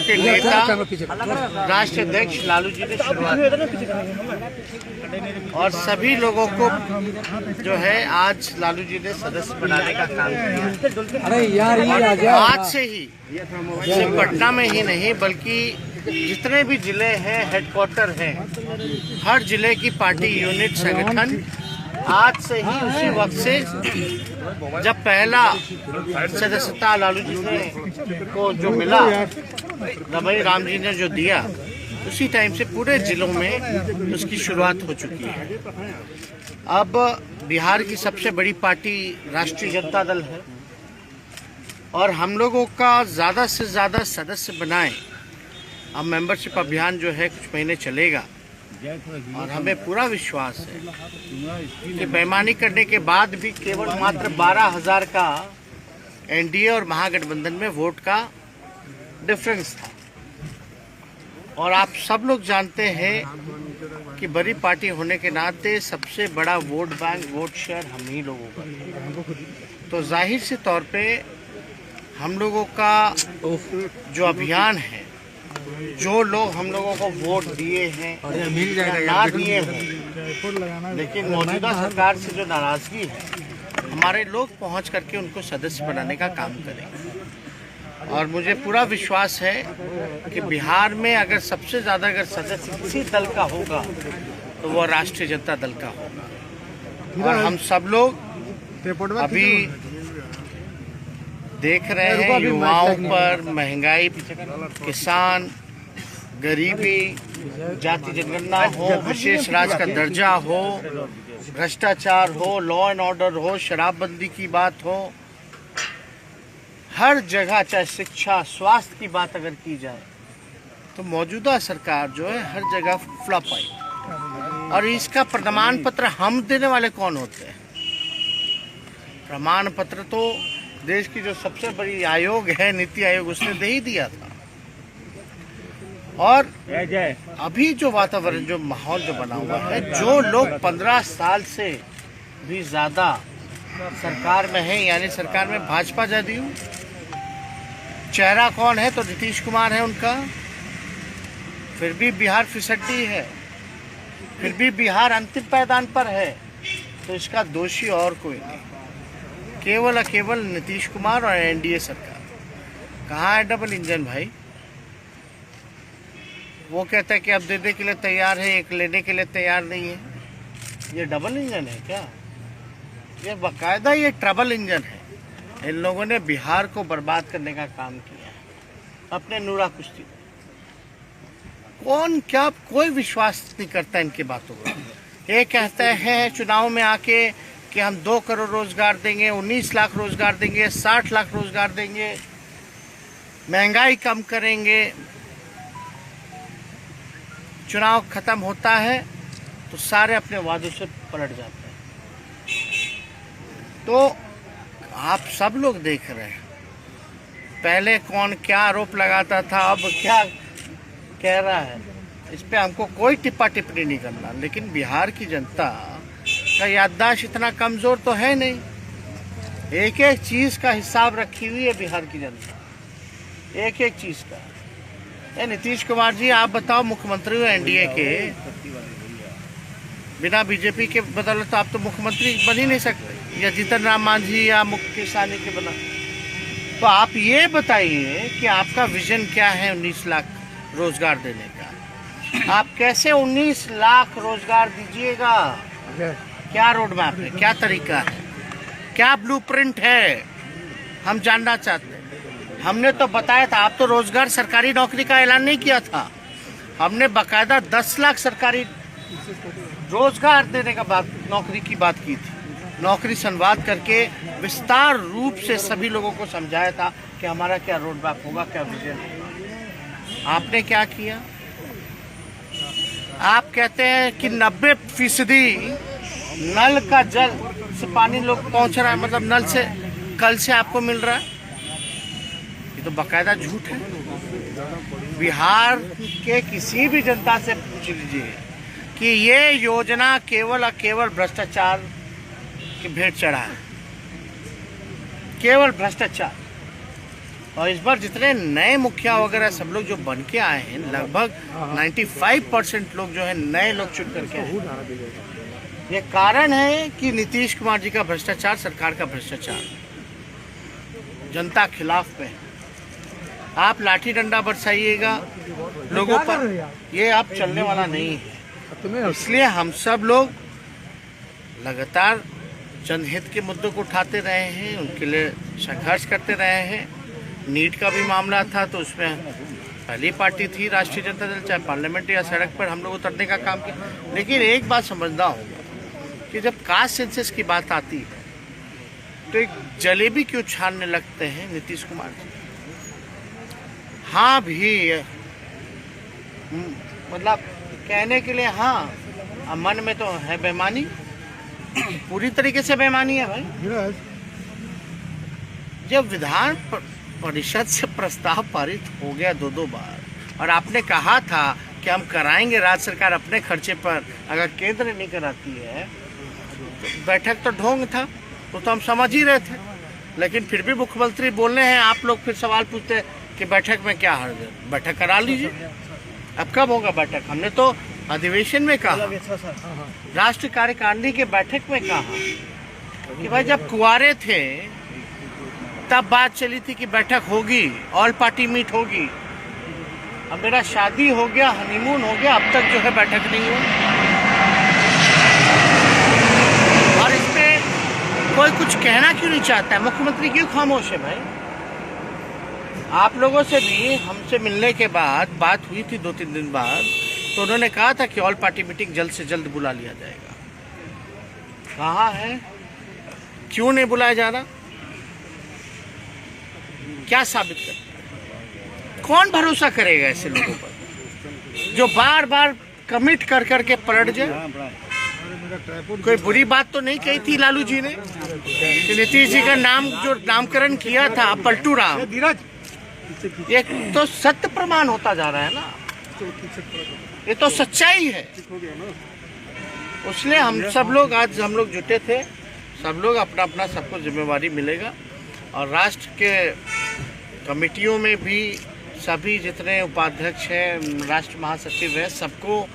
के नेता राष्ट्रीय अध्यक्ष लालू जी ने शुरुआत और सभी लोगों को जो है आज लालू जी ने सदस्य बनाने का काम किया। अरे यार ये आज से ही सिर्फ पटना में ही नहीं बल्कि जितने भी जिले हैं हेडक्वार्टर हैं, हर जिले की पार्टी यूनिट संगठन आज से ही उसी वक्त से जब पहला सदस्यता लालू जी ने को जो मिला, रमई राम जी ने जो दिया, उसी टाइम से पूरे जिलों में उसकी शुरुआत हो चुकी है। अब बिहार की सबसे बड़ी पार्टी राष्ट्रीय जनता दल है और हम लोगों का ज़्यादा से ज़्यादा सदस्य बनाएं। अब मेंबरशिप अभियान जो है कुछ महीने चलेगा और हमें पूरा विश्वास है कि बेईमानी करने के बाद भी केवल मात्र 12,000 का एनडीए और महागठबंधन में वोट का डिफरेंस था। और आप सब लोग जानते हैं कि बड़ी पार्टी होने के नाते सबसे बड़ा वोट बैंक, वोट शेयर हम ही लोगों का है। तो जाहिर से तौर पे हम लोगों का जो अभियान है, जो लोग हम लोगों को वोट दिए हैं या ना दिए हैं, लेकिन मौजूदा सरकार से जो नाराजगी है, हमारे लोग पहुंच करके उनको सदस्य बनाने का काम करेंगे। और मुझे पूरा विश्वास है कि बिहार में अगर सबसे ज़्यादा अगर सदस्य किसी दल का होगा तो वो राष्ट्रीय जनता दल का होगा। और हम सब लोग अभी देख रहे हैं युवाओं पर महंगाई, किसान, गरीबी, जाति जनगणना हो, विशेष राज्य का दर्जा हो, भ्रष्टाचार हो, लॉ एंड ऑर्डर हो, शराबबंदी की बात हो, हर जगह चाहे शिक्षा, स्वास्थ्य की बात अगर की जाए तो मौजूदा सरकार जो है हर जगह फ्लॉप आई। और इसका प्रमाण पत्र हम देने वाले कौन होते हैं? प्रमाण पत्र तो देश की जो सबसे बड़ी आयोग है, नीति आयोग, उसने दे ही दिया था। और अभी जो वातावरण, जो माहौल जो बना हुआ है, जो लोग 15 साल से भी ज़्यादा सरकार में हैं, यानी सरकार में भाजपा जदयू, चेहरा कौन है तो नीतीश कुमार है उनका, फिर भी बिहार फिसड्डी है, फिर भी बिहार अंतिम पायदान पर है, तो इसका दोषी और कोई नहीं, केवल केवल नीतीश कुमार और एनडीए सरकार। कहाँ है डबल इंजन भाई? वो कहता है कि अब देने के लिए तैयार है, एक लेने के लिए तैयार नहीं है। ये डबल इंजन है क्या? ये बाकायदा ये ट्रबल इंजन है। इन लोगों ने बिहार को बर्बाद करने का काम किया है अपने नूरा कुश्ती। कौन क्या, कोई विश्वास नहीं करता इनकी बातों पर। ये कहते हैं चुनाव में आके कि हम 2 करोड़ रोजगार देंगे, 19 लाख रोजगार देंगे, 60 लाख रोजगार देंगे, महंगाई कम करेंगे। चुनाव खत्म होता है तो सारे अपने वादों से पलट जाते हैं। तो आप सब लोग देख रहे हैं, पहले कौन क्या आरोप लगाता था, अब क्या कह रहा है। इस पे हमको कोई टिप्पा टिप्पणी नहीं करना, लेकिन बिहार की जनता का याददाश्त इतना कमजोर तो है नहीं। एक एक चीज का हिसाब रखी हुई है बिहार की जनता, एक एक चीज का। नीतीश कुमार जी, आप बताओ, मुख्यमंत्री हो एनडीए के, बिना बीजेपी के बदौलत तो आप तो मुख्यमंत्री बन ही नहीं सकते, या जीतन राम मांझी या मुकेश सहनी के बना। तो आप ये बताइए कि आपका विजन क्या है 19 लाख रोजगार देने का? आप कैसे 19 लाख रोजगार दीजिएगा? क्या रोड मैप है, क्या तरीका है, क्या ब्लूप्रिंट है, हम जानना चाहते हैं। हमने तो बताया था, आप तो रोजगार सरकारी नौकरी का ऐलान नहीं किया था, हमने बाकायदा 10 लाख सरकारी रोजगार देने का बात, नौकरी की बात की थी। नौकरी संवाद करके विस्तार रूप से सभी लोगों को समझाया था कि हमारा क्या रोड मैप होगा, क्या विजन है। आपने क्या किया? आप कहते हैं कि 90% नल का जल से पानी लोग पहुंच रहा है, मतलब नल से कल से आपको मिल रहा है। ये तो बाकायदा झूठ है। बिहार के किसी भी जनता से पूछ लीजिए कि ये योजना केवल और केवल भ्रष्टाचार की भेंट चढ़ा है, केवल भ्रष्टाचार। और इस बार जितने नए मुखिया वगैरह सब लोग जो बन के आए हैं, लगभग 95% लोग जो है नए लोग चुन करके आए। ये कारण है कि नीतीश कुमार जी का भ्रष्टाचार, सरकार का भ्रष्टाचार जनता खिलाफ में। आप लाठी डंडा बरसाइएगा लोगों पर, ये आप चलने वाला नहीं है। इसलिए हम सब लोग लगातार जनहित के मुद्दों को उठाते रहे हैं, उनके लिए संघर्ष करते रहे हैं। नीट का भी मामला था तो उसमें पहली पार्टी थी राष्ट्रीय जनता दल, चाहे पार्लियामेंट या सड़क पर हम लोग उतरने का काम किया। लेकिन एक बात समझना होगा कि जब कास्ट सेंसस की बात आती है तो एक जलेबी क्यों छानने लगते हैं नीतीश कुमार जी। हाँ भी मतलब कहने के लिए हाँ, मन में तो है बेईमानी, पूरी तरीके से बेईमानी है भाई। जब विधान परिषद से प्रस्ताव पारित हो गया 2 बार और आपने कहा था कि हम कराएंगे राज्य सरकार अपने खर्चे पर, अगर केंद्र नहीं कराती है तो बैठक तो ढोंग था, वो तो हम समझ ही रहे थे। लेकिन फिर भी मुख्यमंत्री बोलने हैं, आप लोग फिर सवाल पूछते हैं कि बैठक में क्या हर्ज है, बैठक करा लीजिए। अब कब होगा बैठक? हमने तो अधिवेशन में कहा, राष्ट्रीय कार्यकारिणी के बैठक में कहा कि भाई जब कुंवारे थे तब बात चली थी कि बैठक होगी, ऑल पार्टी मीट होगी। अब मेरा शादी हो गया, हनीमून हो गया, अब तक जो है बैठक नहीं हुई। और इसमें कोई कुछ कहना क्यों नहीं चाहता है? मुख्यमंत्री क्यों खामोश है भाई? आप लोगों से भी हमसे मिलने के बाद बात हुई थी 2-3 दिन बाद, तो उन्होंने कहा था कि ऑल पार्टी मीटिंग जल्द से जल्द बुला लिया जाएगा। कहाँ है? क्यों नहीं बुलाया जा रहा? क्या साबित कर? कौन भरोसा करेगा ऐसे लोगों पर जो बार बार कमिट कर करके पलट जाए? कोई बुरी बात तो नहीं कही थी लालू जी ने कि नीतीश जी का नाम जो नामकरण किया था पलटू राम, ये तो सत्य प्रमाण होता जा रहा है ना, ये तो सच्चाई है। इसलिए हम सब लोग आज हम लोग जुटे थे, सब लोग अपना अपना सबको जिम्मेवारी मिलेगा। और राष्ट्र के कमेटियों में भी सभी जितने उपाध्यक्ष हैं, राष्ट्र महासचिव हैं, सबको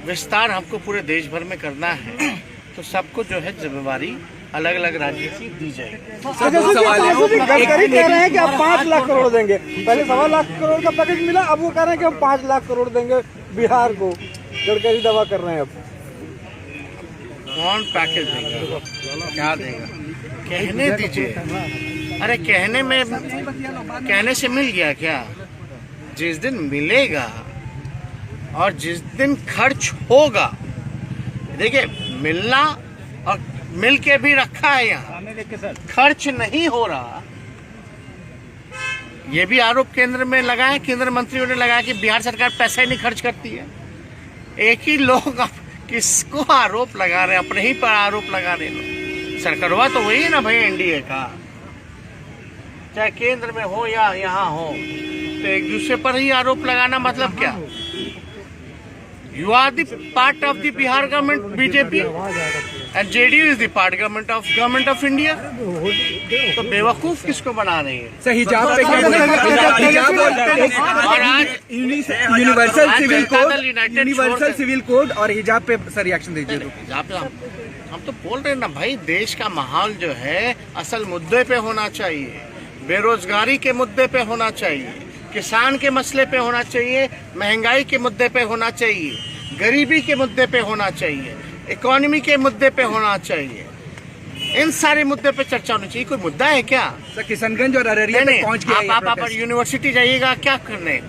विस्तार हमको पूरे देश भर में करना है, तो सबको जो है जिम्मेवारी अलग अलग राज्य की दी जाएगी। गडकरी कह रहे हैं कि आप 5 लाख करोड़ देंगे, पहले 1.25 लाख करोड़ का पैकेज मिला, अब वो कह रहे हैं कि हम 5 लाख करोड़ देंगे बिहार को। गडकरी दावा कर रहे हैं। अब कौन पैकेज देगा, क्या देगा? कहने दीजिए। अरे कहने से मिल गया क्या? जिस दिन मिलेगा और जिस दिन खर्च होगा, देखिए मिलना और मिल के भी रखा है, यहाँ खर्च नहीं हो रहा, ये भी आरोप केंद्र में लगा है, केंद्र मंत्रियों ने लगाया कि बिहार सरकार पैसा ही नहीं खर्च करती है। एक ही लोग किसको आरोप लगा रहे हैं? अपने ही पर आरोप लगा रहे लोग। सरकारवा तो वही है ना भाई, एनडीए का, चाहे केंद्र में हो या यहाँ हो, तो एक दूसरे पर ही आरोप लगाना मतलब क्या? You are the part of the Bihar government BJP and JDU is the part government of India. तो बेवकूफ किसको बना रही है? सर हिजाब पे और आज यूनिवर्सल सिविल कोड और हिजाब पे सर रिएक्शन दीजिए। हिजाब पे हम तो बोल रहे हैं ना भाई, देश का माहौल जो है असल मुद्दे पे होना चाहिए, बेरोजगारी के मुद्दे पे होना चाहिए, किसान के मसले पे होना चाहिए, महंगाई के मुद्दे पे होना चाहिए, गरीबी के मुद्दे पे होना चाहिए, इकोनॉमी के मुद्दे पे होना चाहिए। इन सारे मुद्दे पे चर्चा होनी चाहिए। कोई मुद्दा है क्या? सर किशनगंज और अररिया तक पहुंच गया। आप यूनिवर्सिटी जाइएगा क्या करने?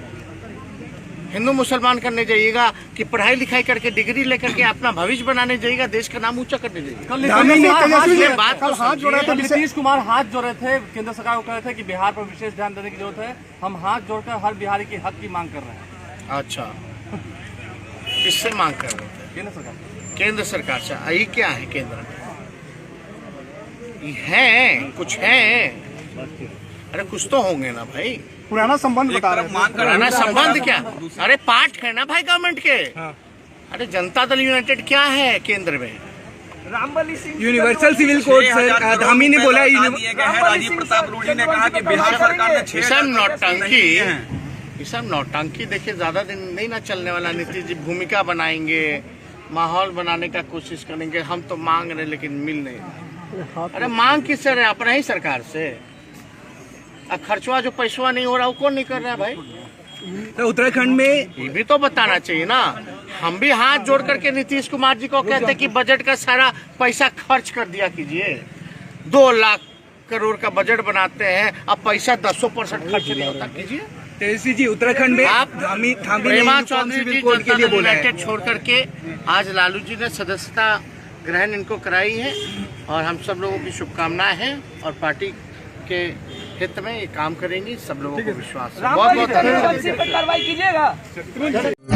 हिंदू मुसलमान करने जाइएगा कि पढ़ाई लिखाई करके डिग्री लेकर के अपना भविष्य बनाने जाइएगा, देश का नाम ऊंचा करने जाइएगा? हाथ जोड़े थे नीतीश कुमार, हाथ जोड़े थे केंद्र सरकार को, कह रहे थे कि बिहार पर विशेष ध्यान देने की जरूरत है, हम हाथ जोड़कर हर बिहारी की हक की मांग कर रहे हैं। अच्छा, किससे मांग कर रहे थे? केंद्र सरकार से। यही क्या है केंद्र में? है कुछ है? अरे कुछ तो होंगे ना भाई। पुराना संबंध बता रहे हैं। पुराना संबंध क्या? अरे पार्ट है ना भाई गवर्नमेंट के। अरे जनता दल यूनाइटेड क्या है केंद्र में? Rambali Singh universal civil code sir Dhami ने बोला राजीव प्रताप रूडी ने कहा कि बिहार सरकार ने ये सब नौटंकी देखिए ज्यादा दिन नहीं ना चलने वाला। नीतीश जी भूमिका बनाएंगे, माहौल बनाने का कोशिश करेंगे, हम तो मांग रहे लेकिन मिल नहीं रहा। अरे मांग किससे रहे? अपना ही सरकार से। अब खर्चवा जो पैसवा नहीं हो रहा वो कौन नहीं कर रहा है भाई? तो उत्तराखंड में ये भी तो बताना चाहिए ना। हम भी हाथ जोड़ करके नीतीश कुमार जी को कहते हैं कि बजट का सारा पैसा खर्च कर दिया कीजिए। 2 लाख करोड़ का बजट बनाते हैं, अब पैसा 10% खर्च नहीं होता कीजिए। तेजस्वी जी उत्तराखंड में आप धामी प्रेमा चौधरी जी कोड के लिए बोला है। यूनाइटेड छोड़ करके आज लालू जी ने सदस्यता ग्रहण इनको कराई है और हम सब लोगों की शुभकामनाएं हैं और पार्टी के हित में ये काम करेंगी। सब लोगों को विश्वास है। बहुत बहुत धन्यवाद। कार्रवाई कीजिएगा।